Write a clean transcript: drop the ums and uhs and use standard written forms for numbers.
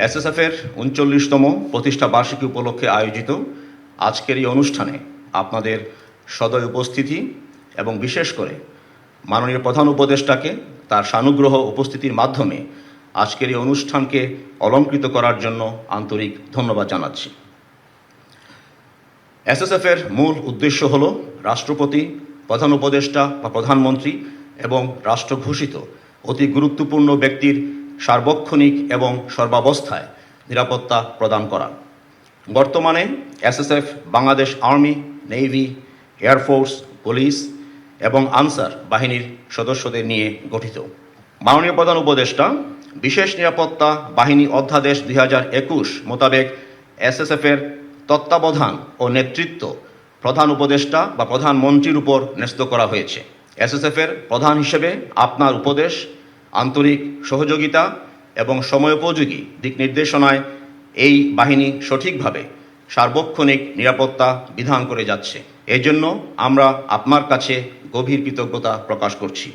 এসএসএফের ৩৯তম প্রতিষ্ঠা বার্ষিকী উপলক্ষে আয়োজিত আজকের এই অনুষ্ঠানে আপনাদের সদয় উপস্থিতি এবং বিশেষ করে মাননীয় প্রধান উপদেষ্টাকে তার সানুগ্রহ উপস্থিতির মাধ্যমে আজকের এই অনুষ্ঠানকে অলংকৃত করার জন্য আন্তরিক ধন্যবাদ জানাচ্ছি। এসএসএফের মূল উদ্দেশ্য হল রাষ্ট্রপতি, প্রধান উপদেষ্টা বা প্রধানমন্ত্রী এবং রাষ্ট্র ঘোষিত অতি গুরুত্বপূর্ণ ব্যক্তির সার্বক্ষণিক এবং সর্বাবস্থায় নিরাপত্তা প্রদান করা। বর্তমানে SSF Bangladesh army, navy, air force, police এবং আনসার বাহিনীর সদস্যদের নিয়ে গঠিত। মাননীয় প্রধান উপদেষ্টা বিশেষ নিরাপত্তা বাহিনী অধ্যাদেশ 2021 মোতাবেক এসএসএফের তত্ত্বাবধান ও নেতৃত্ব প্রধান উপদেষ্টা বা প্রধানমন্ত্রীর উপর ন্যস্ত করা হয়েছে। এসএসএফের প্রধান হিসেবে আপনার উপদেশ, আন্তরিক সহযোগিতা এবং সময়োপযোগী দিক নির্দেশনায় এই বাহিনী সঠিকভাবে সার্বক্ষণিক নিরাপত্তা বিধান করে যাচ্ছে। এজন্য আমরা আপনার কাছে গভীর কৃতজ্ঞতা প্রকাশ করছি।